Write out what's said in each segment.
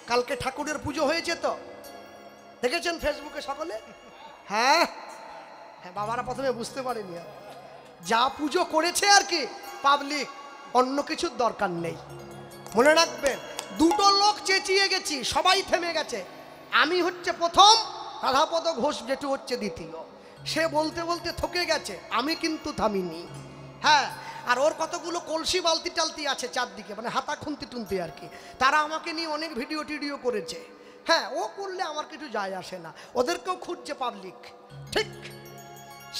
কালকে ঠাকুরের পুজো হয়েছে তো, দেখেছেন ফেসবুকে সকলে? হ্যাঁ হ্যাঁ, বাবারা প্রথমে বুঝতে পারেনি, যা পুজো করেছে আর কি পাবলিক, অন্য কিছুর দরকার নেই। মনে রাখবেন, দুটো লোক চেঁচিয়ে গেছি, সবাই থেমে গেছে। আমি হচ্ছে প্রথম, রাধাপদ ঘোষ যেটু হচ্ছে দ্বিতীয়। সে বলতে বলতে থকে গেছে, আমি কিন্তু থামিনি। হ্যাঁ, আর ওর কতগুলো কলসি বালতি টালতি আছে চারদিকে, মানে হাতা খুন্তি টুনতি আর কি, তারা আমাকে নিয়ে অনেক ভিডিও টিডিও করেছে। হ্যাঁ, ও করলে আমার কিছু যায় আসে না, ওদেরকেও খুঁজছে পাবলিক। ঠিক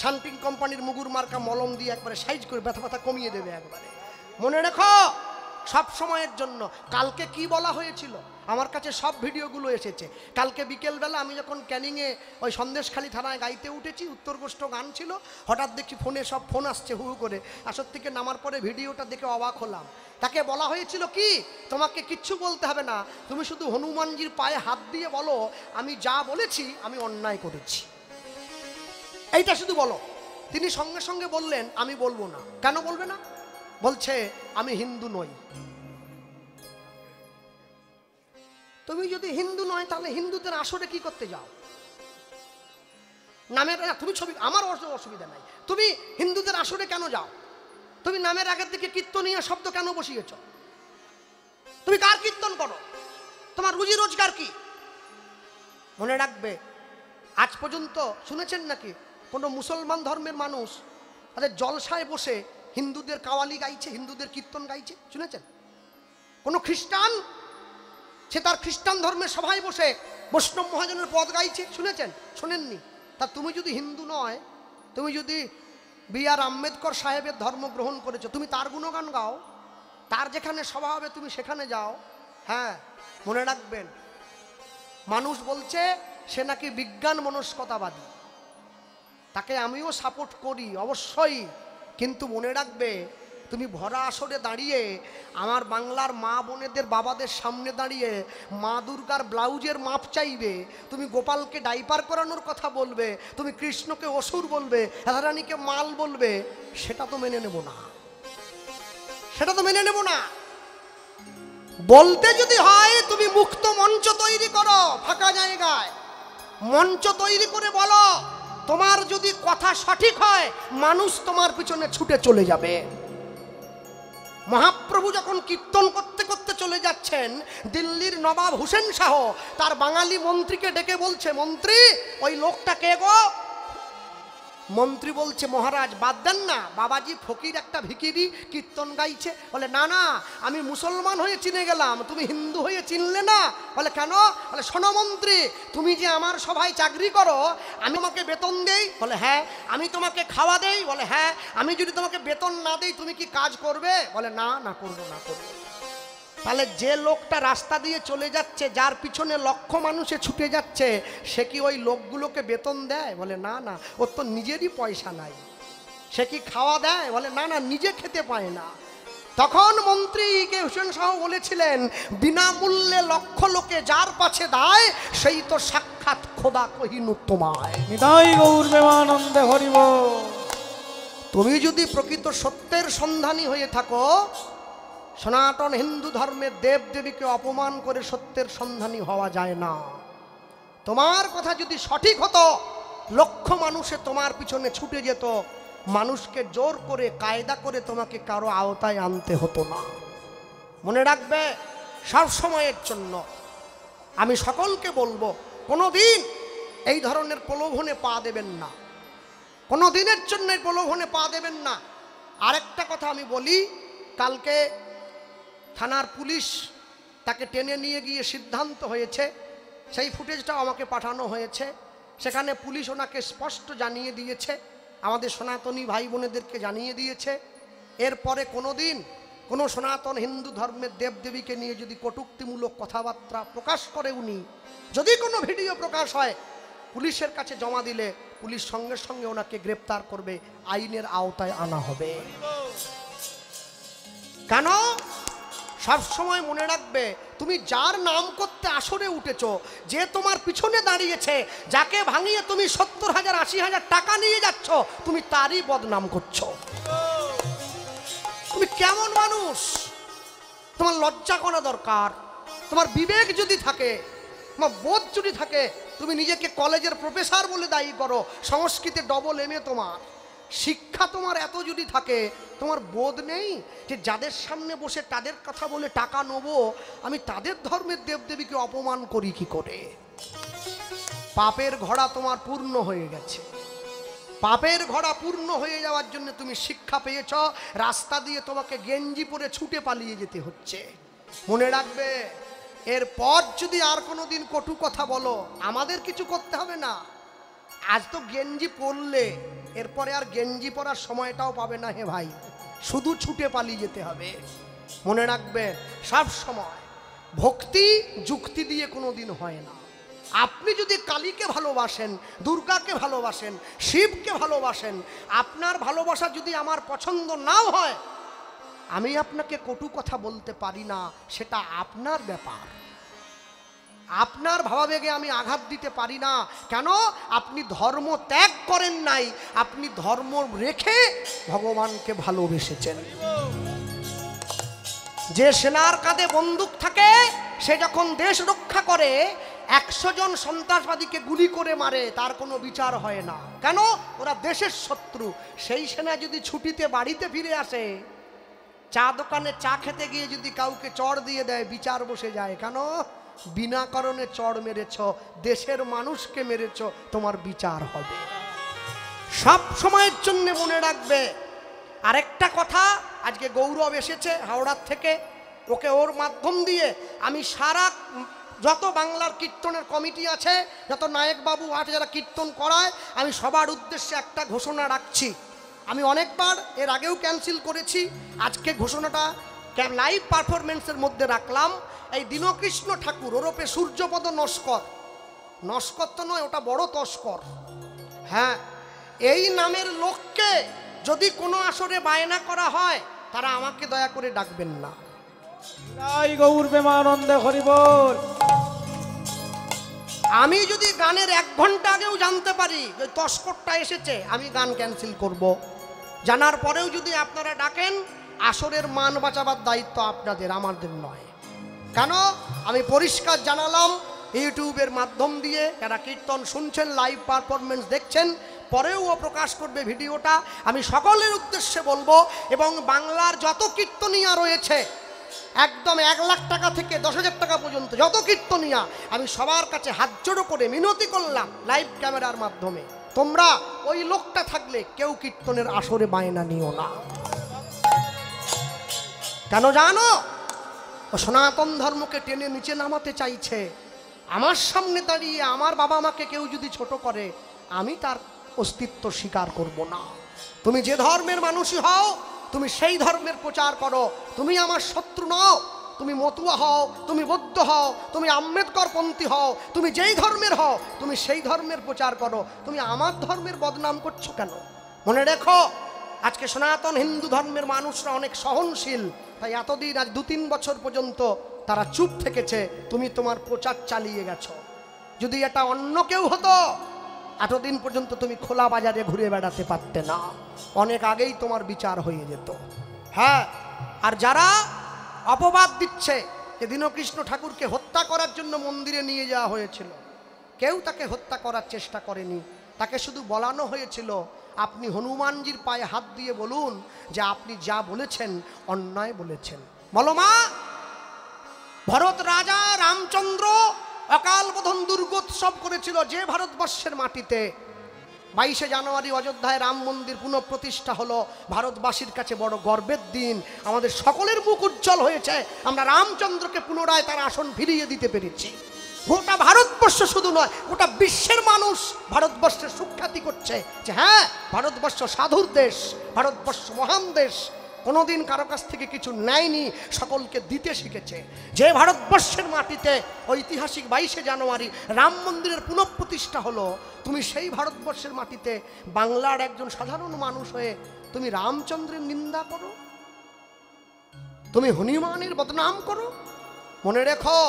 শান্তিং কোম্পানির মুগুর মার্কা মলম দিয়ে একবারে সাইজ করে ব্যথা ব্যথা কমিয়ে দেবে একবারে। মনে রেখো, সব সময়ের জন্য। কালকে কি বলা হয়েছিল, আমার কাছে সব ভিডিওগুলো এসেছে। কালকে বিকেলবেলা আমি যখন ক্যানিংয়ে ওই সন্দেশখালী থানায় গাইতে উঠেছি, উত্তরগোষ্ঠ গান ছিল, হঠাৎ দেখি ফোনে সব ফোন আসছে হু হু করে। আসর থেকে নামার পরে ভিডিওটা দেখে অবাক হলাম। তাকে বলা হয়েছিল কি, তোমাকে কিচ্ছু বলতে হবে না, তুমি শুধু হনুমানজির পায়ে হাত দিয়ে বলো আমি যা বলেছি আমি অন্যায় করেছি, এইটা শুধু বলো। তিনি সঙ্গে সঙ্গে বললেন আমি বলবো না। কেন বলবে না? বলছে আমি হিন্দু নই। তুমি যদি হিন্দু নয় তাহলে হিন্দুদের আসরে কি করতে যাও? নামের তুমি ছবি, আমার অসুবিধা নাই, তুমি হিন্দুদের আসরে কেন যাও? তুমি নামের আগের দিকে কীর্তনীয় শব্দ কেন বসিয়েছ? তুমি কার কীর্তন করো? তোমার রুজি রোজগার কি? মনে রাখবে, আজ পর্যন্ত শুনেছেন নাকি কোনো মুসলমান ধর্মের মানুষ তাদের জলসায় বসে হিন্দুদের কাওয়ালি গাইছে, হিন্দুদের কীর্তন গাইছে? শুনেছেন? কোনো খ্রিস্টান সে তার খ্রিস্টান ধর্মের সভায় বসে বৈষ্ণব মহাজনের পদ গাইছে? শুনেছেন? শোনেননি? তা তুমি যদি হিন্দু নয়, তুমি যদি B.R. আম্বেদকর সাহেবের ধর্ম গ্রহণ করেছো, তুমি তার গুণগান গাও, তার যেখানে সভা হবে তুমি সেখানে যাও। হ্যাঁ, মনে রাখবেন, মানুষ বলছে সে নাকি বিজ্ঞান মনস্কতাবাদী, তাকে আমিও সাপোর্ট করি অবশ্যই, কিন্তু মনে রাখবে, তুমি ভরা আসরে দাঁড়িয়ে আমার বাংলার মা বোনেদের বাবাদের সামনে দাঁড়িয়ে মা দুর্গার ব্লাউজের মাপ চাইবে, তুমি গোপালকে ডাইপার করানোর কথা বলবে, তুমি কৃষ্ণকে অসুর বলবে, রাধারানীকে মাল বলবে, সেটা তো মেনে নেব না, সেটা তো মেনে নেব না। বলতে যদি হয় তুমি মুক্ত মঞ্চ তৈরি করো, ফাঁকা জায়গায় মঞ্চ তৈরি করে বলো, তোমার যদি কথা সঠিক হয় মানুষ তোমার পিছনে ছুটে চলে যাবে। মহাপ্রভু যখন কীর্তন করতে করতে চলে যাচ্ছেন, দিল্লির নবাব হুসেন শাহ তার বাঙালি মন্ত্রীকে ডেকে বলছে, মন্ত্রী ওই লোকটা কে গো? মন্ত্রী বলছে, মহারাজ বাদ দেন না, বাবাজি ফকির একটা ভিখিরি কীর্তন গাইছে। বলে না না, আমি মুসলমান হয়ে চিনে গেলাম, তুমি হিন্দু হয়ে চিনলে না। বলে কেন? বলে শোনো মন্ত্রী, তুমি যে আমার সভায় চাকরি করো, আমি তোমাকে বেতন দেই? বলে হ্যাঁ। আমি তোমাকে খাওয়া দেই? বলে হ্যাঁ। আমি যদি তোমাকে বেতন না দেই তুমি কি কাজ করবে? বলে না না, করবো না, করবো। তাহলে যে লোকটা রাস্তা দিয়ে চলে যাচ্ছে, যার পিছনে লক্ষ মানুষে ছুটে যাচ্ছে, সে কি ওই লোকগুলোকে বেতন দেয়? বলে না না, ওর তো নিজেরই পয়সা নাই। সে কি খাওয়া দেয়? বলে না না, নিজে খেতে পায় না। তখন মন্ত্রীকে হুসেন শাহ বলেছিলেন, বিনামূল্যে লক্ষ লোকে যার পাছে দায়, সেই তো সাক্ষাৎ খোদা কহিনু তোমায়। নিতাই গৌর প্রেমানন্দে হরি বল। তুমি যদি প্রকৃত সত্যের সন্ধানী হয়ে থাকো, সনাতন হিন্দু ধর্মের দেব দেবীকে অপমান করে সত্যের সন্ধানী হওয়া যায় না। তোমার কথা যদি সঠিক হতো, লক্ষ মানুষে তোমার পিছনে ছুটে যেত, মানুষকে জোর করে কায়দা করে তোমাকে কারো আওতায় আনতে হতো না। মনে রাখবে, সব সময়ের জন্য আমি সকলকে বলবো, কোনোদিন এই ধরনের প্রলোভনে পা দেবেন না, কোনো দিনের জন্য প্রলোভনে পা দেবেন না। আরেকটা কথা আমি বলি, কালকে থানার পুলিশ তাকে টেনে নিয়ে গিয়ে সিদ্ধান্ত হয়েছে, সেই ফুটেজটাও আমাকে পাঠানো হয়েছে, সেখানে পুলিশ ওনাকে স্পষ্ট জানিয়ে দিয়েছে, আমাদের সনাতনী ভাই বোনেদেরকে জানিয়ে দিয়েছে, এরপরে কোনো দিন কোনো সনাতন হিন্দু ধর্মের দেবদেবীকে নিয়ে যদি কটূক্তিমূলক কথাবার্তা প্রকাশ করে, উনি যদি কোনো ভিডিও প্রকাশ হয়, পুলিশের কাছে জমা দিলে পুলিশ সঙ্গে সঙ্গে ওনাকে গ্রেপ্তার করবে, আইনের আওতায় আনা হবে। কেন? সব সময় মনে রাখবে, তুমি যার নাম করতে আসরে উঠেছো, যে তোমার পিছনে দাঁড়িয়েছে, যাকে ভাঙিয়ে তুমি 70,000 80,000 টাকা নিয়ে যাচ্ছ, তুমি তারই বদনাম করছো। তুমি কেমন মানুষ? তোমার লজ্জা করা দরকার। তোমার বিবেক যদি থাকে, তোমার বোধ যদি থাকে, তুমি নিজেকে কলেজের প্রফেসর বলে দায়ী করো, সংস্কৃতে ডবল এমএ তোমার, শিক্ষা তোমার এত যদি থাকে, তোমার বোধ নেই যে যাদের সামনে বসে তাদের কথা বলে টাকা নেবো, আমি তাদের ধর্মের দেবদেবীকে অপমান করি কি করে? পাপের ঘোড়া তোমার পূর্ণ হয়ে গেছে। পাপের ঘোড়া পূর্ণ হয়ে যাওয়ার জন্য তুমি শিক্ষা পেয়েছ, রাস্তা দিয়ে তোমাকে গেঞ্জি পরে ছুটে পালিয়ে যেতে হচ্ছে। মনে রাখবে, এরপর যদি আর কোনো দিন কটু কথা বলো, আমাদের কিছু করতে হবে না। আজ তো গেঞ্জি পরলে, এরপরে আর গেঞ্জি পরার সময়টাও পাবে না হে ভাই, শুধু ছুটে পালিয়ে যেতে হবে। মনে রাখবে, সব সময় ভক্তি যুক্তি দিয়ে কোনো দিন হয় না। আপনি যদি কালীকে ভালোবাসেন, দুর্গাকে ভালোবাসেন, শিবকে ভালোবাসেন, আপনার ভালোবাসা যদি আমার পছন্দ নাও হয়, আমি আপনাকে কটু কথা বলতে পারি না, সেটা আপনার ব্যাপার। আপনার ভাবাবেগে আমি আঘাত দিতে পারি না। কেন? আপনি ধর্ম ত্যাগ করেন নাই, আপনি ধর্ম রেখে ভগবানকে ভালোবেসেছেন। যে সেনার কাঁধে বন্দুক থাকে, সে যখন দেশ রক্ষা করে 100 জন সন্ত্রাসবাদীকে গুলি করে মারে, তার কোনো বিচার হয় না। কেন? ওরা দেশের শত্রু। সেই সেনা যদি ছুটিতে বাড়িতে ফিরে আসে, চা দোকানে চা খেতে গিয়ে যদি কাউকে চড় দিয়ে দেয়, বিচার বসে যায়। কেন? বিনা কারণে চড় মেরেছ, দেশের মানুষকে মেরেছ, তোমার বিচার হবে। সব সময়ের জন্য মনে রাখবে। আরেকটা কথা, আজকে গৌরব এসেছে হাওড়ার থেকে, ওকে ওর মাধ্যম দিয়ে আমি সারা যত বাংলার কীর্তনের কমিটি আছে, যত নায়ক বাবু আছে যারা কীর্তন করায়, আমি সবার উদ্দেশ্যে একটা ঘোষণা রাখছি। আমি অনেকবার এর আগেও ক্যান্সেল করেছি, আজকে ঘোষণাটা লাইভ পারফরমেন্সের মধ্যে রাখলাম। এই দীনকৃষ্ণ ঠাকুর ওরফে সূর্যপদ নস্কর, নস্কর তো নয়, ওটা বড় তস্কর। হ্যাঁ, এই নামের লোককে যদি কোনো আসরে বায়না করা হয়, তারা আমাকে দয়া করে ডাকবেন না। জয় গৌর প্রেমানন্দে হরি বল। আমি যদি গানের 1 ঘন্টা আগেও জানতে পারি যে তস্করটা এসেছে, আমি গান ক্যান্সেল করব। জানার পরেও যদি আপনারা ডাকেন, আসরের মান বাঁচাবার দায়িত্ব আপনাদের, আমাদের নয়। কেন? আমি পরিষ্কার জানালাম ইউটিউবের মাধ্যম দিয়ে, যারা কীর্তন শুনছেন, লাইভ পারফরমেন্স দেখছেন, পরেও ও প্রকাশ করবে ভিডিওটা। আমি সকলের উদ্দেশ্যে বলবো, এবং বাংলার যত কীর্তনীয়া রয়েছে, একদম 1 লাখ টাকা থেকে 10,000 টাকা পর্যন্ত যত কীর্তনীয়া, আমি সবার কাছে হাত জোড়ো করে মিনতি করলাম লাইভ ক্যামেরার মাধ্যমে, তোমরা ওই লোকটা থাকলে কেউ কীর্তনের আসরে বায়না নিও না। কেন জানো? ও সনাতন ধর্মকে টেনে নিচে নামাতে চাইছে। আমার সামনে দাঁড়িয়ে আমার বাবা মাকে কেউ যদি ছোট করে, আমি তার অস্তিত্ব স্বীকার করব না। তুমি যে ধর্মের মানুষই হও, তুমি সেই ধর্মের প্রচার করো। তুমি আমার শত্রু নও। তুমি মতুয়া হও, তুমি বৌদ্ধ হও, তুমি আম্বেদকর পন্থী হও, তুমি যেই ধর্মের হও, তুমি সেই ধর্মের প্রচার করো। তুমি আমার ধর্মের বদনাম করছো কেন? মনে রেখো, আজকে সনাতন হিন্দু ধর্মের মানুষরা অনেক সহনশীল, তাই এতদিন, আজ 2-3 বছর পর্যন্ত তারা চুপ থেকেছে। তুমি তোমার প্রচার চালিয়ে গেছো। যদি এটা অন্য কেউ হতো, এতদিন পর্যন্ত তুমি খোলা বাজারে ঘুরে বেড়াতে পারতে না, অনেক আগেই তোমার বিচার হয়ে যেত। হ্যাঁ, আর যারা অপবাদ দিচ্ছে যে দীনকৃষ্ণ ঠাকুরকে হত্যা করার জন্য মন্দিরে নিয়ে যাওয়া হয়েছিল, কেউ তাকে হত্যা করার চেষ্টা করেনি। তাকে শুধু বলানো হয়েছিল, আপনি হনুমানজির পায়ে হাত দিয়ে বলুন যে আপনি যা বলেছেন অন্যায় বলেছেন। বলো মা, ভরত রাজা রামচন্দ্র অকাল বোধন দুর্গোৎসব করেছিল যে ভারতবর্ষের মাটিতে। 22শে জানুয়ারি অযোধ্যায় রাম মন্দির পুনঃপ্রতিষ্ঠা হলো, ভারতবাসীর কাছে বড় গর্বের দিন। আমাদের সকলের মুখ উজ্জ্বল হয়েছে, আমরা রামচন্দ্রকে পুনরায় তার আসন ফিরিয়ে দিতে পেরেছি। গোটা ভারতবর্ষ শুধু নয়, গোটা বিশ্বের মানুষ ভারতবর্ষের সুখ্যাতি করছে যে হ্যাঁ, ভারতবর্ষ সাধুর দেশ, ভারতবর্ষ মহান দেশ, কোনোদিন কারো কাছ থেকে কিছু নেয়নি, সকলকে দিতে শিখেছে। যে ভারতবর্ষের মাটিতে ঐতিহাসিক 22শে জানুয়ারি রাম মন্দিরের পুনঃপ্রতিষ্ঠা হলো, তুমি সেই ভারতবর্ষের মাটিতে বাংলার একজন সাধারণ মানুষ হয়ে তুমি রামচন্দ্রের নিন্দা করো, তুমি হনুমানের বদনাম করো। মনে রেখো,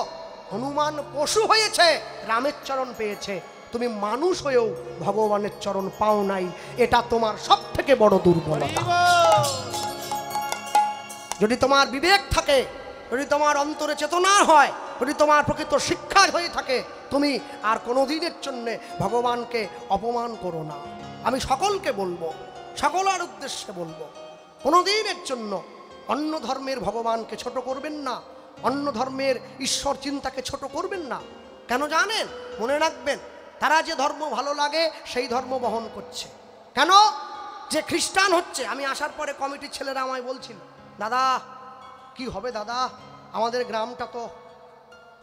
হনুমান পশু হয়েছে, রামের চরণ পেয়েছে, তুমি মানুষ হয়েও ভগবানের চরণ পাও নাই। এটা তোমার সব থেকে বড় দুর্বলতা। যদি তোমার বিবেক থাকে, যদি তোমার অন্তরে চেতনা হয়, যদি তোমার প্রকৃত শিক্ষা হয়ে থাকে, তুমি আর কোনোদিনের জন্যে ভগবানকে অপমান করো না। আমি সকলকে বলবো, সকলের উদ্দেশ্যে বলবো, কোনোদিনের জন্য অন্য ধর্মের ভগবানকে ছোট করবেন না, অন্য ধর্মের ঈশ্বর চিন্তাকে ছোট করবেন না। কেন জানেন? মনে রাখবেন, তারা যে ধর্ম ভালো লাগে সেই ধর্ম বহন করছে। কেন? যে খ্রিস্টান হচ্ছে। আমি আসার পরে কমিটির ছেলেরা আমায় বলছিল, দাদা কি হবে দাদা, আমাদের গ্রামটা তো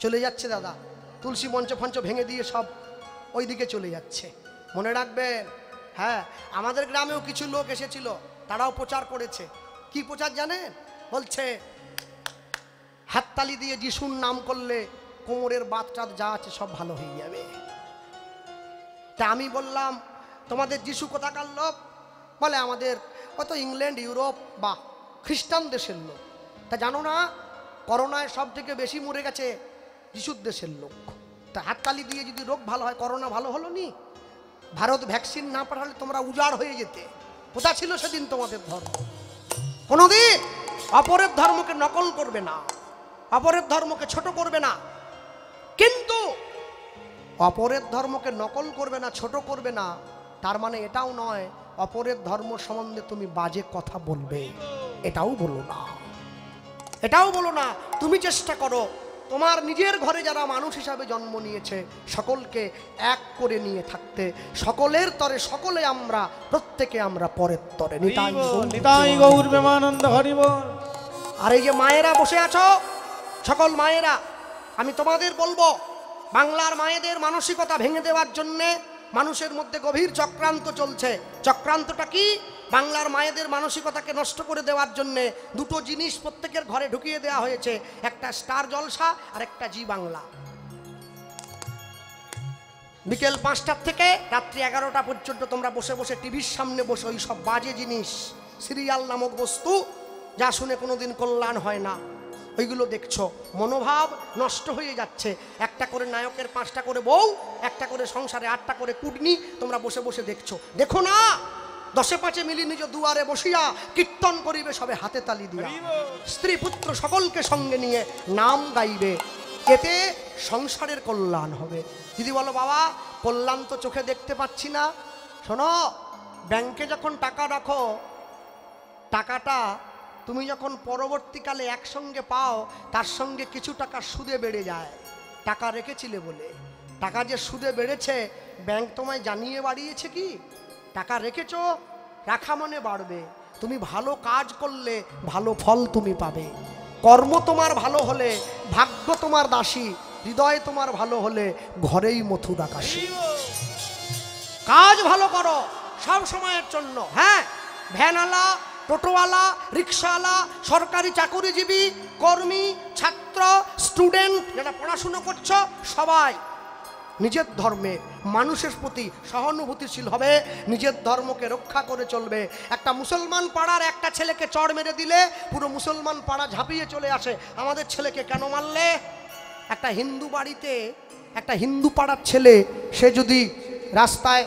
চলে যাচ্ছে দাদা, তুলসী মঞ্চ ফঞ্চ ভেঙে দিয়ে সব ওই দিকে চলে যাচ্ছে। মনে রাখবেন, হ্যাঁ, আমাদের গ্রামেও কিছু লোক এসেছিল, তারাও প্রচার করেছে। কি প্রচার জানেন? বলছে হাততালি দিয়ে যিশুর নাম করলে কোমরের বাতটাত যা আছে সব ভালো হয়ে যাবে। তা আমি বললাম, তোমাদের যিশু কোথাকার লোক? বলে আমাদের কত ইংল্যান্ড, ইউরোপ বা খ্রিস্টান দেশের লোক। তা জানো না, করোনায় সব থেকে বেশি মরে গেছে যিশুর দেশের লোক। তা হাততালি দিয়ে যদি রোগ ভালো হয়, করোনা ভালো হলো নি? ভারত ভ্যাকসিন না পাঠালে তোমরা উজাড় হয়ে যেতে। কোথা ছিল সেদিন তোমাদের ধর্ম? কোনোদিন অপরের ধর্মকে নকল করবে না, অপরের ধর্মকে ছোট করবে না। কিন্তু অপরের ধর্মকে নকল করবে না, ছোট করবে না, তার মানে এটাও নয় অপরের ধর্ম সম্বন্ধে তুমি বাজে কথা বলবে। এটাও বলো না, এটাও বলো না। তুমি চেষ্টা করো তোমার নিজের ঘরে যারা মানুষ হিসাবে জন্ম নিয়েছে সকলকে এক করে নিয়ে থাকতে। সকলের তরে সকলে আমরা, প্রত্যেকে আমরা পরের তরে। নিতাই গৌর প্রেমানন্দ হরি বল। আর এই যে মায়েরা বসে আছো, সকল মায়েরা, আমি তোমাদের বলবো, বাংলার মায়েদের মানসিকতা ভেঙে দেওয়ার জন্যে মানুষের মধ্যে গভীর চক্রান্ত চলছে। চক্রান্তটা কি? বাংলার মায়েদের মানসিকতাকে নষ্ট করে দেওয়ার জন্যে দুটো জিনিস প্রত্যেকের ঘরে ঢুকিয়ে দেওয়া হয়েছে, একটা স্টার জলসা আর একটা জি বাংলা। বিকেল 5টার থেকে রাত্রি 11টা পর্যন্ত তোমরা বসে বসে টিভির সামনে বসে ওই সব বাজে জিনিস, সিরিয়াল নামক বস্তু, যা শুনে কোনোদিন কল্যাণ হয় না, ওইগুলো দেখছো। মনোভাব নষ্ট হয়ে যাচ্ছে। একটা করে নায়কের 5টা করে বউ, একটা করে সংসারে 8টা করে কুটনি, তোমরা বসে বসে দেখছো। দেখো না, 10-5 মিলি নিজ দুয়ারে বসিয়া কীর্তন করিবে সবে হাতে তালি দিয়া, স্ত্রী পুত্র সকলকে সঙ্গে নিয়ে নাম গাইবে, এতে সংসারের কল্যাণ হবে। যদি বলো বাবা কল্যাণ তো চোখে দেখতে পাচ্ছি না, শোনো, ব্যাংকে যখন টাকা রাখো, টাকাটা তুমি যখন পরবর্তীকালে একসঙ্গে পাও, তার সঙ্গে কিছু টাকা সুদে বেড়ে যায়। টাকা রেখেছিলে বলে টাকা যে সুদে বেড়েছে, ব্যাংক তোমায় জানিয়ে বাড়িয়েছে কি? টাকা রেখেছো, রাখা মানে বাড়বে। তুমি ভালো কাজ করলে ভালো ফল তুমি পাবে। কর্ম তোমার ভালো হলে ভাগ্য তোমার দাসী, হৃদয় তোমার ভালো হলে ঘরেই মথুর আকাশী। কাজ ভালো করো সব সময়ের জন্য। হ্যাঁ, ভ্যানওয়ালা, টোটোওয়ালা, রিক্সাওয়ালা, সরকারি চাকুরিজীবী, কর্মী, ছাত্র, স্টুডেন্ট, যারা পড়াশুনো করছো, সবাই নিজের ধর্মে মানুষের প্রতি সহানুভূতিশীল হবে, নিজের ধর্মকে রক্ষা করে চলবে। একটা মুসলমান পাড়ার একটা ছেলেকে চড় মেরে দিলে পুরো মুসলমান পাড়া ঝাঁপিয়ে চলে আসে, আমাদের ছেলেকে কেন মারলে? একটা হিন্দু বাড়িতে একটা হিন্দু পাড়ার ছেলে, সে যদি রাস্তায়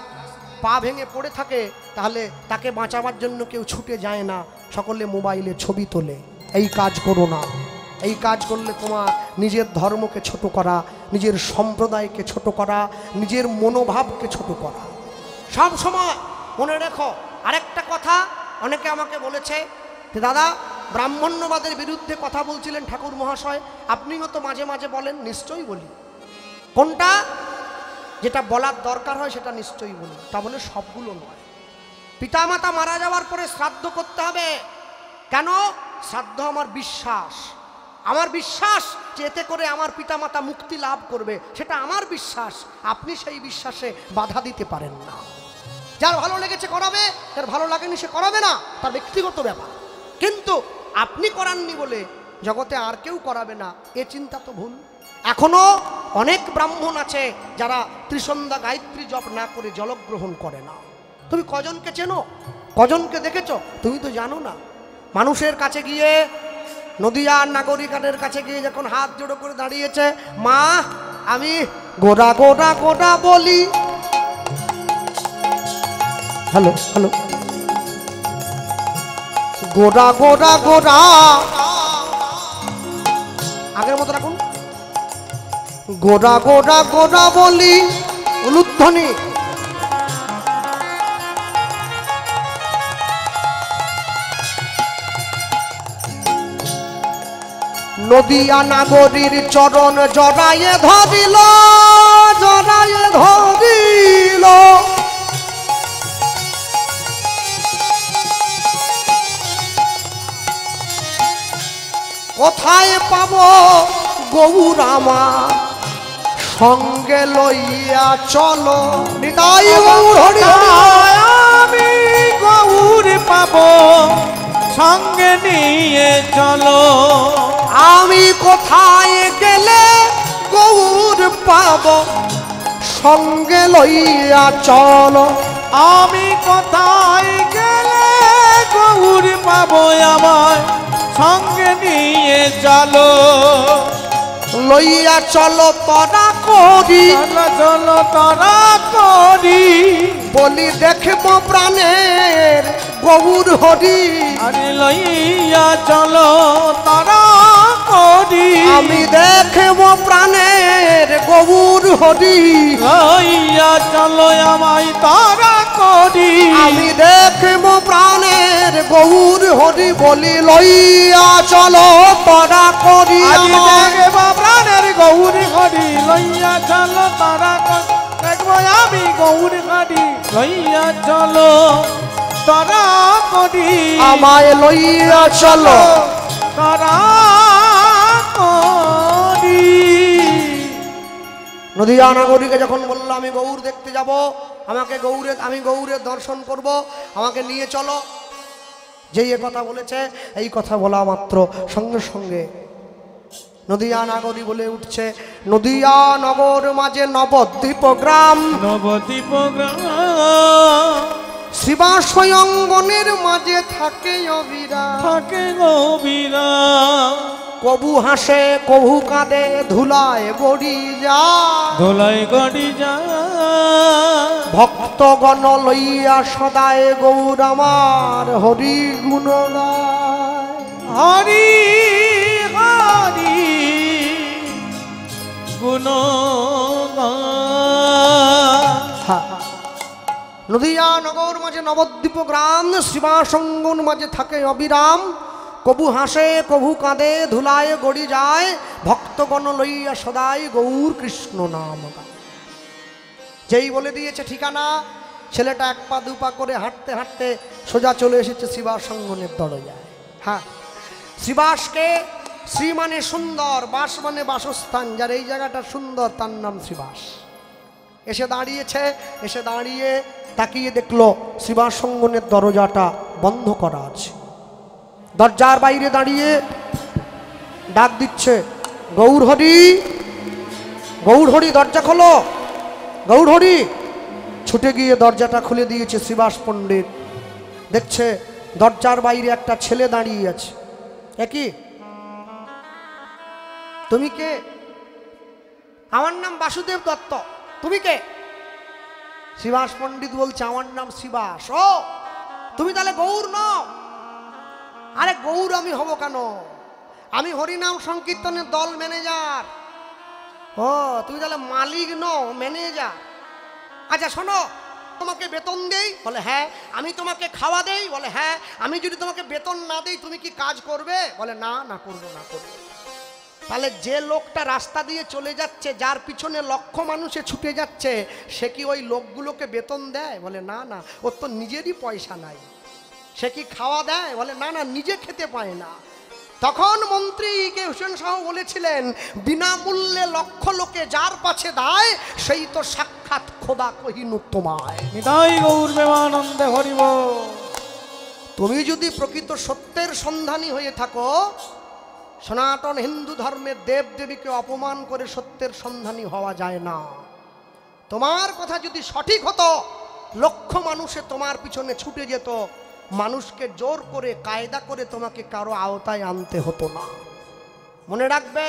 পা ভেঙে পড়ে থাকে, তাহলে তাকে বাঁচাবার জন্য কেউ ছুটে যায় না, সকলে মোবাইলে ছবি তোলে। এই কাজ করো না। এই কাজ করলে তোমার নিজের ধর্মকে ছোট করা, নিজের সম্প্রদায়কে ছোট করা, নিজের মনোভাবকে ছোট করা। সব সময় মনে রেখো। আরেকটা কথা অনেকে আমাকে বলেছে যে দাদা ব্রাহ্মণ্যবাদের বিরুদ্ধে কথা বলছিলেন ঠাকুর মহাশয়, আপনিও তো মাঝে মাঝে বলেন। নিশ্চয়ই বলি। কোনটা যেটা বলার দরকার হয় সেটা নিশ্চয়ই বলি, তা বলে সবগুলো নয়। পিতামাতা মারা যাওয়ার পরে শ্রাদ্ধ করতে হবে। কেন? শ্রাদ্ধ আমার বিশ্বাস, আমার বিশ্বাস যে এতে করে আমার পিতামাতা মুক্তি লাভ করবে, সেটা আমার বিশ্বাস। আপনি সেই বিশ্বাসে বাধা দিতে পারেন না। যার ভালো লেগেছে করাবে, যার ভালো লাগেনি সে করাবে না, তার ব্যক্তিগত ব্যাপার। কিন্তু আপনি করাননি বলে জগতে আর কেউ করাবে না, এ চিন্তা তো ভুল। এখনো অনেক ব্রাহ্মণ আছে যারা ত্রিসন্ধ্যা গায়ত্রী জপ না করে জলগ্রহণ করে না। তুমি কজনকে চেনো? কজনকে দেখেছো? তুমি তো জানো না। মানুষের কাছে গিয়ে, নদিয়ার নাগরিকানের কাছে গিয়ে যখন হাত জোড়ো করে দাঁড়িয়েছে, মা আমি গোড়া গোড়া গোড়া বলি, হ্যালো হ্যালো, গোড়া গোড়া গোড়া, আগের মতো রাখুন, গোড়া গোড়া গোড়া বলি উলুধ্বনি। নদিয়া নাগরীর চরণ জড়ায়ে ধরিল, জড়ায়ে ধরিল। কোথায় পাব গৌর আমার, সঙ্গে লইয়া চলো। নিতাই গৌর হরি হরি। আমি গৌর পাবো, সঙ্গে নিয়ে চলো। আমি কোথায় গেলে গৌর পাব, সঙ্গে লইয়া চলো। আমি কোথায় গেলে গৌর পাবো, আমায় সঙ্গে নিয়ে চলো। লইয়া চলো তরা করি, চলো চলো তারা করি। বলি দেখব প্রাণের গৌর হরি। আরে লইয়া চলো তারা করি। আমি দেখব প্রাণের গৌর হরি। লইয়া চলো আমায় তারা করি। আমি দেখব প্রাণের গৌর হরি। বলি লইয়া চলো তরা করি। আজি দেখবো প্রাণের গৌর হরি। লইয়া চলো তারা করি। দেখবো আমি গৌর হরি। লইয়া চলো তারা করি। আমায় লইয়া চলো। তারা করি। নদিয়া নাগরীকে যখন বললো আমি গৌর দেখতে যাব, আমাকে আমি গৌরের দর্শন করব, আমাকে নিয়ে চলো, যেই কথা বলেছে এই কথা বলা মাত্র সঙ্গে সঙ্গে নদিয়া নাগরী বলে উঠছে, নদিয়া নগর মাঝে নবদ্বীপ গ্রাম, নবদ্বীপ গ্রাম। শিবা স্বয়ংবনের মাঝে থাকে অবিরাম। থাকে গভীরা। কবু হাসে কবু কাঁদে ধুলায় গড়ি যায়। ধোলাই গড়ি যা। ভক্তগণ লইয়া সদায় গৌর আমার হরি গুণ গায়। হরি হরি গুণ নদিয়া নগর মাঝে নবদ্বীপ গ্রাম, শিবাসঙ্গন মাঝে থাকে অবিরাম। কবু হাসে কবু কাঁদে ধুলায় গড়ি যায়। ভক্তগণ লইয়া সদাই গৌর কৃষ্ণ নাম গায়। যেই বলে দিয়েছে ঠিকানা, ছেলেটা এক পা দু পা করে হাঁটতে হাঁটতে সোজা চলে এসেছে শিবাসঙ্গনের দরজায়। হ্যাঁ, শিবাসকে, শ্রী মানে সুন্দর, বাস মানে বাসস্থান, যার এই জায়গাটা সুন্দর তার নাম শিবাস। এসে দাঁড়িয়েছে, এসে দাঁড়িয়ে তাকিয়ে দেখলো শিবাসঙ্গনের দরজাটা বন্ধ করা আছে। দরজার বাইরে দাঁড়িয়ে ডাক দিচ্ছে, গৌর হরি, গৌর হরি দরজা খোলো, গৌর হরি। ছুটে গিয়ে দরজাটা খুলে দিয়েছে শিবাস পণ্ডিত। দেখছে দরজার বাইরে একটা ছেলে দাঁড়িয়ে আছে। একই, তুমি কে? আমার নাম বাসুদেব দত্ত। তুমি কে? শিবাস পণ্ডিত বলছে আমার নাম শিবাস। ও, তুমি তাহলে গৌর নও? আরে গৌর আমি হব কেন? আমি হরিনাম সংকীর্তনের দল ম্যানেজার। ও, তুমি তাহলে মালিক নও, ম্যানেজার। আচ্ছা শোনো, তোমাকে বেতন দেই? বলে হ্যাঁ। আমি তোমাকে খাওয়া দেই? বলে হ্যাঁ। আমি যদি তোমাকে বেতন না দেই তুমি কি কাজ করবে? বলে না, না করবো, না করবো। তাহলে যে লোকটা রাস্তা দিয়ে চলে যাচ্ছে, যার পিছনে লক্ষ মানুষে ছুটে যাচ্ছে, সে কি ওই লোকগুলোকে বেতন দেয়? বলে না, না, ওর তো নিজেরই পয়সা নাই। সে কি খাওয়া দেয়? বলে না, না, নিজে খেতে পায় না। তখন মন্ত্রী কে হোসেন শাহ বলেছিলেন, বিনামূল্যে লক্ষ লোকে যার পাছে দায়, সেই তো সাক্ষাৎ খোদা কহিনু তোমায়। নিতাই গৌর প্রেমানন্দে হরিব। তুমি যদি প্রকৃত সত্যের সন্ধানী হয়ে থাকো, সনাতন হিন্দু ধর্মের দেব দেবীকে অপমান করে সত্যের সন্ধানী হওয়া যায় না। তোমার কথা যদি সঠিক হতো, লক্ষ মানুষে তোমার পিছনে ছুটে যেত, মানুষকে জোর করে কায়দা করে তোমাকে কারো আওতায় আনতে হতো না। মনে রাখবে,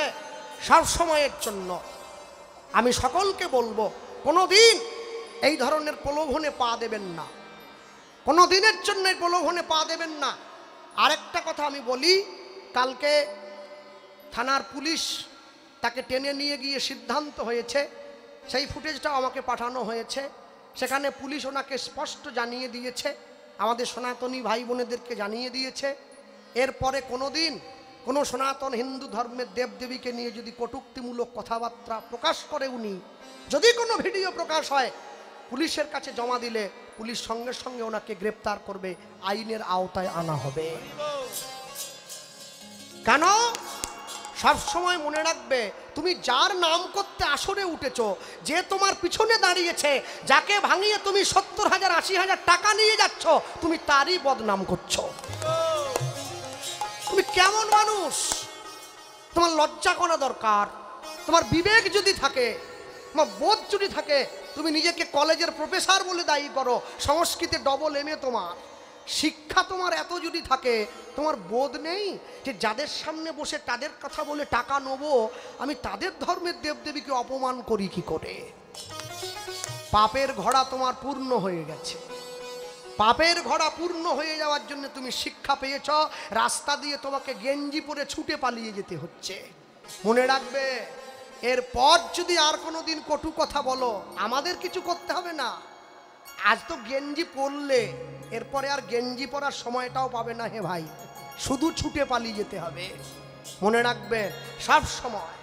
সব সময়ের জন্য আমি সকলকে বলবো, কোনোদিন এই ধরনের প্রলোভনে পা দেবেন না, কোনো দিনের জন্য এই প্রলোভনে পা দেবেন না। আরেকটা কথা আমি বলি, কালকে থানার পুলিশ তাকে টেনে নিয়ে গিয়ে সিদ্ধান্ত হয়েছে, সেই ফুটেজটাও আমাকে পাঠানো হয়েছে। সেখানে পুলিশ ওনাকে স্পষ্ট জানিয়ে দিয়েছে, আমাদের সনাতনী ভাই বোনেদেরকে জানিয়ে দিয়েছে, এরপরে কোনো দিন কোনো সনাতন হিন্দু ধর্মের দেবদেবীকে নিয়ে যদি কটূক্তিমূলক কথাবার্তা প্রকাশ করে উনি, যদি কোনো ভিডিও প্রকাশ হয়, পুলিশের কাছে জমা দিলে পুলিশ সঙ্গে সঙ্গে ওনাকে গ্রেপ্তার করবে, আইনের আওতায় আনা হবে। কেন? সব সময় মনে রাখবে, তুমি যার নাম করতে আসরে উঠেছো, যে তোমার পিছনে দাঁড়িয়েছে, যাকে ভাঙিয়ে তুমি 70,000 80,000 টাকা নিয়ে যাচ্ছ, তুমি তারই বদনাম করছো। তুমি কেমন মানুষ? তোমার লজ্জা করা দরকার। তোমার বিবেক যদি থাকে, তোমার বোধ যদি থাকে, তুমি নিজেকে কলেজের প্রফেসর বলে দায়ী করো, সংস্কৃতে ডবল এমএ, তোমার শিক্ষা তোমার এত যদি থাকে, তোমার বোধ নেই যে যাদের সামনে বসে তাদের কথা বলে টাকা নেবো, আমি তাদের ধর্মের দেবদেবীকে অপমান করি কি করে? পাপের ঘোড়া তোমার পূর্ণ হয়ে গেছে। পাপের ঘোড়া পূর্ণ হয়ে যাওয়ার জন্য তুমি শিক্ষা পেয়েছ, রাস্তা দিয়ে তোমাকে গেঞ্জি পরে ছুটে পালিয়ে যেতে হচ্ছে। মনে রাখবে, এরপর যদি আর কোনো দিন কটু কথা বলো, আমাদের কিছু করতে হবে না। আজ তো গেঞ্জি পরলে, এরপরে আর গেঞ্জি পরার সময়টাও পাবে না হে ভাই, শুধু ছুটে পালিয়ে যেতে হবে। মনে রাখবে, সব সময়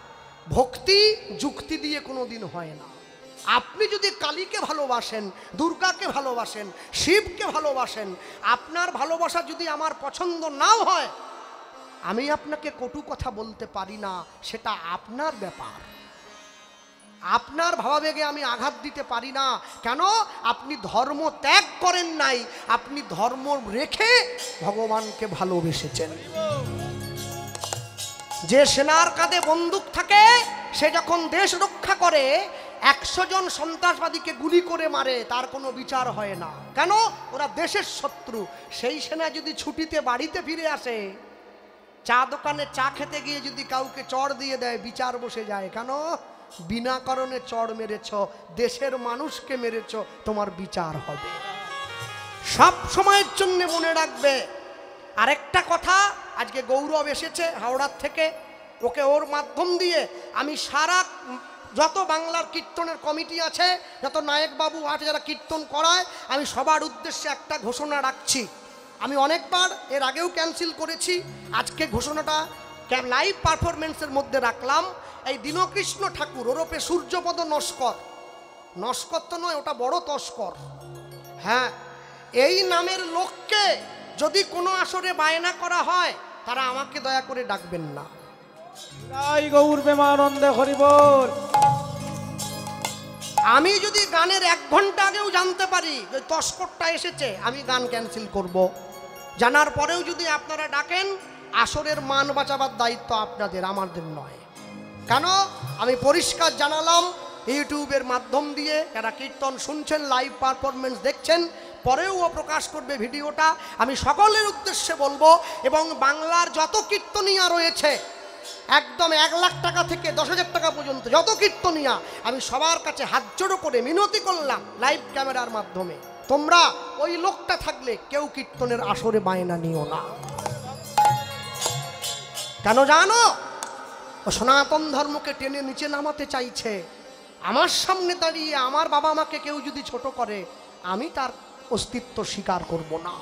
ভক্তি যুক্তি দিয়ে কোনো দিন হয় না। আপনি যদি কালীকে ভালোবাসেন, দুর্গাকে ভালোবাসেন, শিবকে ভালোবাসেন, আপনার ভালোবাসা যদি আমার পছন্দ নাও হয়, আমি আপনাকে কটু কথা বলতে পারি না, সেটা আপনার ব্যাপার। আপনার ভাবাবেগে আমি আঘাত দিতে পারি না। কেন? আপনি ধর্ম ত্যাগ করেন নাই, আপনি ধর্ম রেখে ভগবানকে ভালোবেসেছেন। যে সেনার কাঁধে বন্দুক থাকে, সে যখন দেশ রক্ষা করে, 100 জন সন্ত্রাসবাদীকে গুলি করে মারে, তার কোনো বিচার হয় না। কেন? ওরা দেশের শত্রু। সেই সেনা যদি ছুটিতে বাড়িতে ফিরে আসে, চা দোকানে চা খেতে গিয়ে যদি কাউকে চড় দিয়ে দেয়, বিচার বসে যায়। কেন? বিনা কারণে চড় মেরেছ, দেশের মানুষকে মেরেছ, তোমার বিচার হবে। সব সময়ের জন্য মনে রাখবে। আরেকটা কথা, আজকে গৌরব এসেছে হাওড়ার থেকে, ওকে ওর মাধ্যম দিয়ে আমি সারা যত বাংলার কীর্তনের কমিটি আছে, যত নায়ক বাবু আছে যারা কীর্তন করায়, আমি সবার উদ্দেশ্যে একটা ঘোষণা রাখছি। আমি অনেকবার এর আগেও ক্যান্সেল করেছি, আজকে ঘোষণাটা লাইভ পারফরমেন্সের মধ্যে রাখলাম। এই দীনকৃষ্ণ ঠাকুর ওরফে সূর্যপদ নস্কর, নস্কর তো নয়, ওটা বড় তস্কর। হ্যাঁ, এই নামের লোককে যদি কোনো আসরে বায়না করা হয়, তারা আমাকে দয়া করে ডাকবেন না। জয় গৌর প্রেমানন্দে হরি বল। আমি যদি গানের 1 ঘন্টা আগেও জানতে পারি যে তস্করটা এসেছে, আমি গান ক্যান্সেল করব। জানার পরেও যদি আপনারা ডাকেন, আসরের মান বাঁচাবার দায়িত্ব আপনাদের, আমাদের নয়। কেন? আমি পরিষ্কার জানালাম, ইউটিউবের মাধ্যম দিয়ে যারা কীর্তন শুনছেন, লাইভ পারফরমেন্স দেখছেন, পরেও ও প্রকাশ করবে ভিডিওটা। আমি সকলের উদ্দেশ্যে বলবো, এবং বাংলার যত কীর্তনীয়া রয়েছে, একদম 1 লাখ টাকা থেকে 10,000 টাকা পর্যন্ত যত কীর্তনীয়া, আমি সবার কাছে হাত জোড়ো করে মিনতি করলাম লাইভ ক্যামেরার মাধ্যমে, তোমরা ওই লোকটা থাকলে কেউ কীর্তনের আসরে বায়না নিও না। কেন জানো? ও সনাতন ধর্মকে টেনে নিচে নামাতে চাইছে। আমার সামনে দাঁড়িয়ে আমার বাবা মাকে কেউ যদি ছোট করে, আমি তার অস্তিত্ব স্বীকার করব না।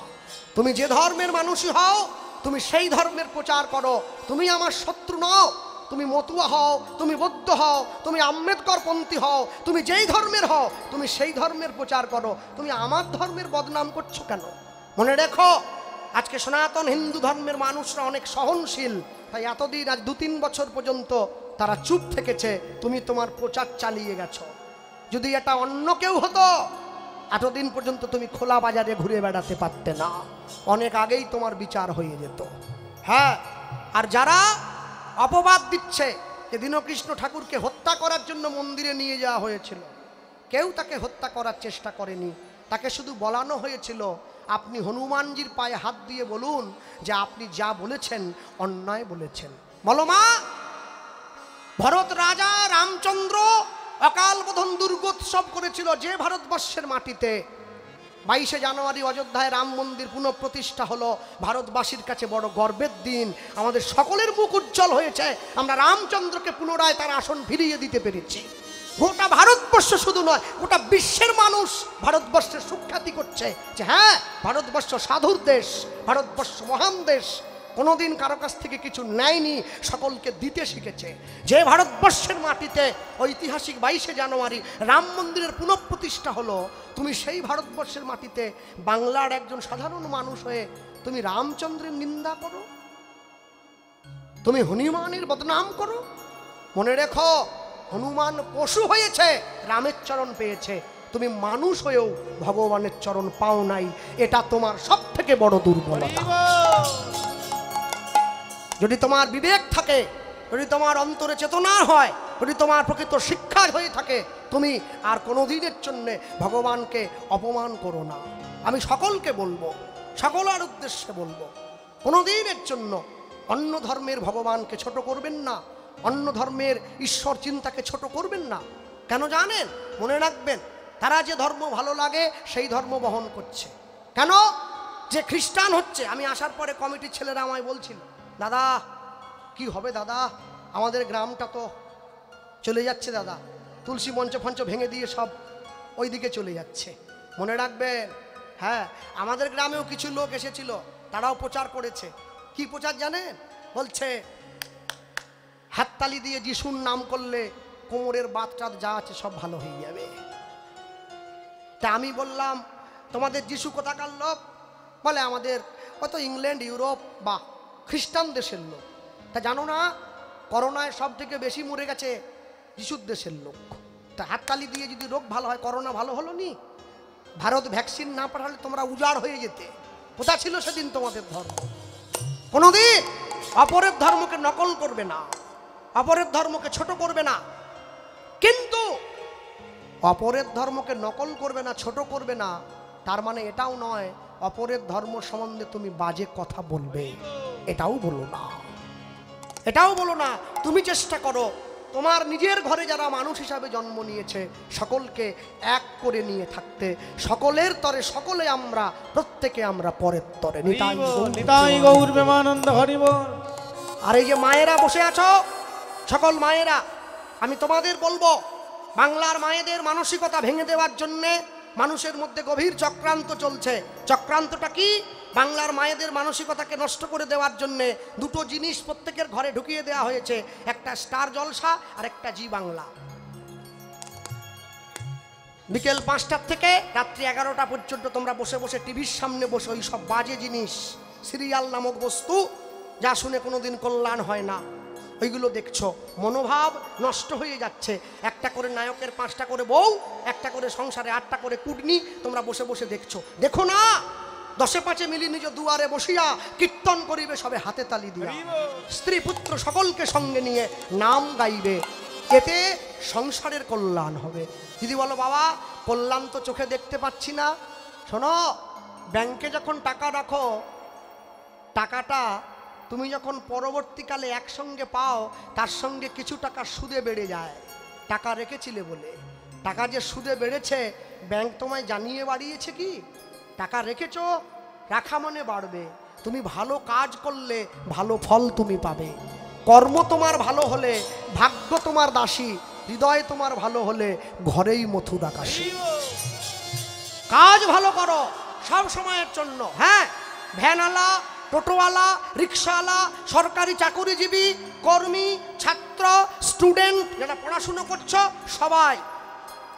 তুমি যে ধর্মের মানুষই হও, তুমি সেই ধর্মের প্রচার করো। তুমি আমার শত্রু নও। তুমি মতুয়া হও, তুমি বৌদ্ধ হও, তুমি আম্বেদকর পন্থী হও, তুমি যেই ধর্মের হও, তুমি সেই ধর্মের প্রচার করো। তুমি আমার ধর্মের বদনাম করছো কেন? মনে রেখো, আজকে সনাতন হিন্দু ধর্মের মানুষরা অনেক সহনশীল, তাই এতদিন, আজ 2-3 বছর পর্যন্ত তারা চুপ থেকেছে। তুমি তোমার প্রচার চালিয়ে গেছো। যদি এটা অন্য কেউ হতো, এতদিন পর্যন্ত তুমি খোলা বাজারে ঘুরে বেড়াতে পারতে না, অনেক আগেই তোমার বিচার হয়ে যেত। হ্যাঁ, আর যারা অপবাদ দিচ্ছে যে দীনকৃষ্ণ ঠাকুরকে হত্যা করার জন্য মন্দিরে নিয়ে যাওয়া হয়েছিল, কেউ তাকে হত্যা করার চেষ্টা করেনি। তাকে শুধু বলানো হয়েছিল, আপনি হনুমানজির পায়ে হাত দিয়ে বলুন যে আপনি যা বলেছেন অন্যায় বলেছেন। বলো মা, ভরত রাজা রামচন্দ্র অকাল বোধন দুর্গোৎসব করেছিল যে ভারতবর্ষের মাটিতে, 22শে জানুয়ারি অযোধ্যায় রাম মন্দির পুনঃপ্রতিষ্ঠা হলো, ভারতবাসীর কাছে বড় গর্বের দিন। আমাদের সকলের মুখ উজ্জ্বল হয়েছে, আমরা রামচন্দ্রকে পুনরায় তার আসন ফিরিয়ে দিতে পেরেছি। গোটা ভারতবর্ষ শুধু নয়, গোটা বিশ্বের মানুষ ভারতবর্ষের সুখ্যাতি করছে যে হ্যাঁ, ভারতবর্ষ সাধুর দেশ, ভারতবর্ষ মহান দেশ, কোনোদিন কারো কাছ থেকে কিছু নেয়নি, সকলকে দিতে শিখেছে। যে ভারতবর্ষের মাটিতে ঐতিহাসিক 22শে জানুয়ারি রাম মন্দিরের পুনঃপ্রতিষ্ঠা হলো, তুমি সেই ভারতবর্ষের মাটিতে বাংলার একজন সাধারণ মানুষ হয়ে তুমি রামচন্দ্রের নিন্দা করো, তুমি হনুমানের বদনাম করো। মনে রেখো, হনুমান পশু হয়েছে, রামের চরণ পেয়েছে, তুমি মানুষ হয়েও ভগবানের চরণ পাও নাই। এটা তোমার সব থেকে বড় দুর্বলতা। যদি তোমার বিবেক থাকে, যদি তোমার অন্তরে চেতনা হয়, যদি তোমার প্রকৃত শিক্ষা হয়ে থাকে, তুমি আর কোনো দিনের জন্যে ভগবানকে অপমান করো না। আমি সকলকে বলবো, সকলের উদ্দেশ্যে বলবো, কোনো দিনের জন্য অন্য ধর্মের ভগবানকে ছোট করবেন না, অন্য ধর্মের ঈশ্বর চিন্তাকে ছোট করবেন না। কেন জানেন? মনে রাখবেন, তারা যে ধর্ম ভালো লাগে সেই ধর্ম বহন করছে। কেন? যে খ্রিস্টান হচ্ছে, আমি আসার পরে কমিটির ছেলেরা আমায় বলছিল, দাদা কি হবে দাদা, আমাদের গ্রামটা তো চলে যাচ্ছে দাদা, তুলসী মঞ্চ ফঞ্চ ভেঙে দিয়ে সব ওই দিকে চলে যাচ্ছে। মনে রাখবেন, হ্যাঁ, আমাদের গ্রামেও কিছু লোক এসেছিল, তারাও প্রচার করেছে। কি প্রচার জানেন? বলছে হাততালি দিয়ে যিশুর নাম করলে কোমরের বাতটা যা আছে সব ভালো হয়ে যাবে। তা আমি বললাম, তোমাদের যিশু কোথাকার লোক? বলে আমাদের কত ইংল্যান্ড, ইউরোপ বা খ্রিস্টান দেশের লোক। তা জানো না, করোনায় সব থেকে বেশি মরে গেছে যিশুর দেশের লোক। তা হাততালি দিয়ে যদি রোগ ভালো হয়, করোনা ভালো হলো নি? ভারত ভ্যাকসিন না পাঠালে তোমরা উজাড় হয়ে যেতে। কোথা ছিল সেদিন তোমাদের ধর্ম? কোনোদিন অপরের ধর্মকে নকল করবে না, অপরের ধর্মকে ছোট করবে না। কিন্তু অপরের ধর্মকে নকল করবে না, ছোট করবে না, তার মানে এটাও নয় অপরের ধর্ম সম্বন্ধে তুমি বাজে কথা বলবে। এটাও বলো না, এটাও বলো না। তুমি চেষ্টা করো তোমার নিজের ঘরে যারা মানুষ হিসাবে জন্ম নিয়েছে সকলকে এক করে নিয়ে থাকতে। সকলের তরে সকলে আমরা, প্রত্যেকে আমরা পরের তরে। নিতাই গৌর প্রেমানন্দ হরি বল। আর এই যে মায়েরা বসে আছো, সকল মায়েরা, আমি তোমাদের বলবো, বাংলার মায়েদের মানসিকতা ভেঙে দেওয়ার জন্যে মানুষের মধ্যে গভীর চক্রান্ত চলছে। চক্রান্তটা কি? বাংলার মায়েদের মানসিকতাকে নষ্ট করে দেওয়ার জন্যে দুটো জিনিস প্রত্যেকের ঘরে ঢুকিয়ে দেওয়া হয়েছে, একটা স্টার জলসা আর একটা জি বাংলা। বিকেল 5টা থেকে রাত্রি 11টা পর্যন্ত তোমরা বসে বসে টিভির সামনে বসে ওই সব বাজে জিনিস, সিরিয়াল নামক বস্তু, যা শুনে কোনোদিন কল্যাণ হয় না, ওইগুলো দেখছো। মনোভাব নষ্ট হয়ে যাচ্ছে। একটা করে নায়কের 5টা করে বউ, একটা করে সংসারে 8টা করে কুটনি, তোমরা বসে বসে দেখছো। দেখো না, 10-5 মিলি নিজ দুয়ারে বসিয়া কীর্তন করিবে সবে হাতে তালি দিয়া, স্ত্রী পুত্র সকলকে সঙ্গে নিয়ে নাম গাইবে, এতে সংসারের কল্যাণ হবে। যদি বলো বাবা কল্যাণ তো চোখে দেখতে পাচ্ছি না, শোনো, ব্যাংকে যখন টাকা রাখো, টাকাটা তুমি যখন পরবর্তীকালে একসঙ্গে পাও, তার সঙ্গে কিছু টাকা সুদে বেড়ে যায়। টাকা রেখেছিলে বলে, টাকা যে সুদে বেড়েছে ব্যাংক তোমায় জানিয়ে বাড়িয়েছে কি? টাকা রেখেছো, রাখা মানে বাড়বে। তুমি ভালো কাজ করলে ভালো ফল তুমি পাবে। কর্ম তোমার ভালো হলে ভাগ্য তোমার দাসী, হৃদয় তোমার ভালো হলে ঘরেই মথুরা কাশী। কাজ ভালো করো সব সময়ের জন্য। হ্যাঁ, ভ্যানওয়ালা, টোটোওয়ালা, রিক্সাওয়ালা, সরকারি চাকুরিজীবী, কর্মী, ছাত্র, স্টুডেন্ট, যারা পড়াশুনো করছো, সবাই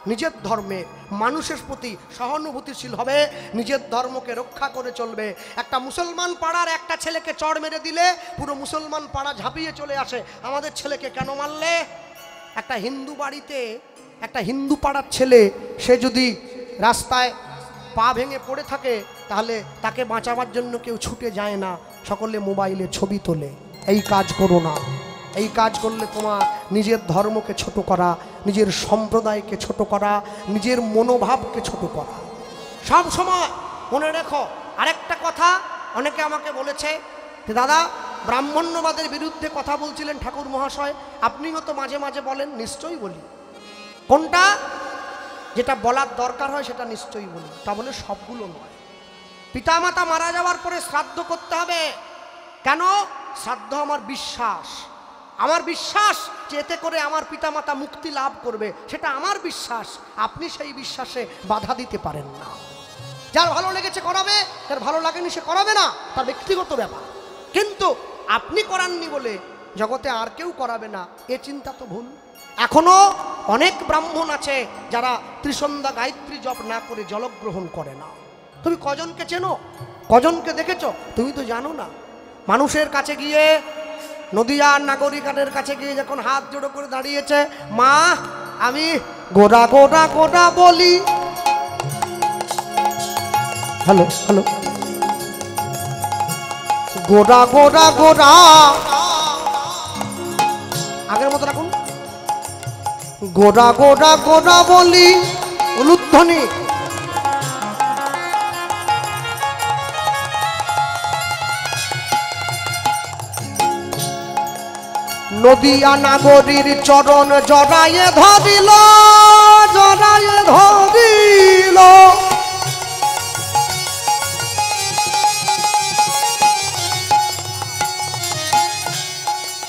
নিজের ধর্মে মানুষের প্রতি সহানুভূতিশীল হবে, নিজের ধর্মকে রক্ষা করে চলবে। একটা মুসলমান পাড়ার একটা ছেলেকে চড় মেরে দিলে পুরো মুসলমান পাড়া ঝাঁপিয়ে চলে আসে, আমাদের ছেলেকে কেন মারলে? একটা হিন্দু বাড়িতে একটা হিন্দু পাড়ার ছেলে, সে যদি রাস্তায় পা ভেঙে পড়ে থাকে, তাহলে তাকে বাঁচাবার জন্য কেউ ছুটে যায় না, সকলে মোবাইলে ছবি তোলে। এই কাজ করো না। এই কাজ করলে তোমার নিজের ধর্মকে ছোট করা, নিজের সম্প্রদায়কে ছোট করা, নিজের মনোভাবকে ছোট করা। সব সময় মনে রেখো। আরেকটা কথা অনেকে আমাকে বলেছে যে দাদা ব্রাহ্মণ্যবাদের বিরুদ্ধে কথা বলছিলেন ঠাকুর মহাশয়, আপনিও তো মাঝে মাঝে বলেন। নিশ্চয়ই বলি। কোনটা? যেটা বলার দরকার হয় সেটা নিশ্চয়ই বলি, তা বলে সবগুলো নয়। পিতামাতা মারা যাওয়ার পরে শ্রাদ্ধ করতে হবে। কেন? শ্রাদ্ধ আমার বিশ্বাস, আমার বিশ্বাস যে এতে করে আমার পিতামাতা মুক্তি লাভ করবে, সেটা আমার বিশ্বাস। আপনি সেই বিশ্বাসে বাধা দিতে পারেন না। যার ভালো লেগেছে করাবে, যার ভালো লাগেনি সে করাবে না, তার ব্যক্তিগত ব্যাপার। কিন্তু আপনি করাননি বলে জগতে আর কেউ করাবে না, এ চিন্তা তো ভুল। এখনো অনেক ব্রাহ্মণ আছে যারা ত্রিসন্ধ্যা গায়ত্রী জপ না করে জলগ্রহণ করে না। তুমি কজনকে চেনো? কজনকে দেখেছো? তুমি তো জানো না। মানুষের কাছে গিয়ে, নদিয়ার নাগরিকাদের কাছে গিয়ে যখন হাত জোড়ো করে দাঁড়িয়েছে, মা আমি গোড়া গোড়া গোড়া বলি, হ্যালো হ্যালো, গোড়া গোড়া গোড়া, আগের মতো রাখুন, গোড়া গোড়া গোড়া বলি, উলুধ্বনি। নদিয়া নাগরীর চরণ জড়ায়ে ধরিল, জড়ায়ে ধরিল,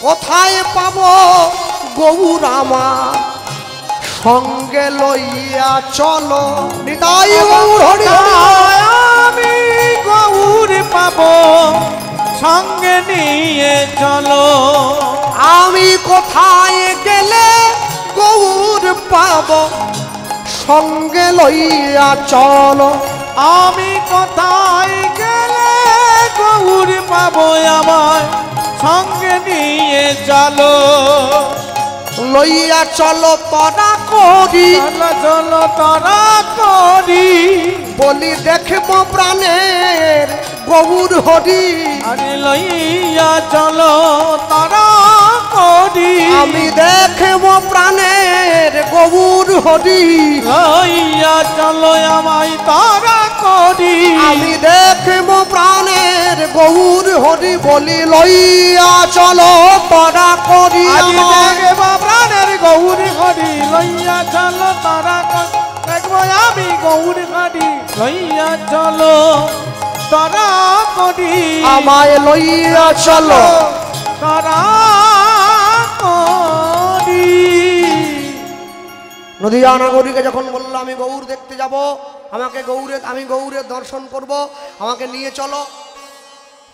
কোথায় পাব গৌর আমার, সঙ্গে লইয়া চলো। নিতাই গৌর হরি হরি। আমি গৌর পাবো, সঙ্গে নিয়ে চলো। আমি কোথায় গেলে গৌর পাব, সঙ্গে লইয়া চলো। আমি কোথায় গেলে গৌর পাবো, আমায় সঙ্গে নিয়ে চলো। লইয়া চলো তরা করি, চলো চলো তরা করি, বলি দেখবো প্রাণের গৌর হরি। আরে লইয়া চলো তরা করি, আমি দেখবো প্রাণের গৌর হরি। লইয়া চলো আমায় তরা করি, আমি দেখবো প্রাণের গৌর হরি, বলি লইয়া চলো তরা করি। আরে দেখবো প্রাণের গৌর হরি, লইয়া চলো তরা করি, দেখবো আমি গৌর হরি, লইয়া চলো তরা করি, আমায় লইয়া চলো তরা করি। নদিয়া নাগরীকে যখন বললো আমি গৌর দেখতে যাব, আমাকে আমি গৌরের দর্শন করব, আমাকে নিয়ে চলো,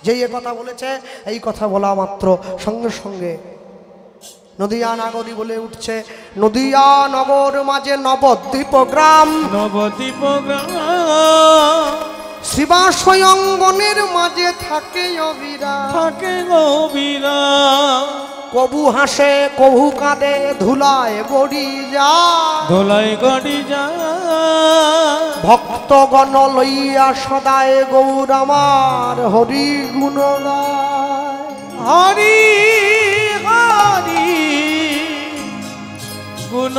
যেই এ কথা বলেছে, এই কথা বলা মাত্র সঙ্গে সঙ্গে নদিয়া নাগরী বলে উঠছে, নদিয়া নগর মাঝে নবদ্বীপ গ্রাম, নবদ্বীপ গ্রাম, শিবাশয় অঙ্গনের মাঝে থাকে অবিরাম। থাকে গভীরা, কবু হাসে কবু কাঁদে, ধুলায় গড়ি যায়, ধোলাই গড়ি যায়, ভক্তগণ লইয়া সদায় গৌর আমার হরি গুণ গায়। হরি হরি গুণ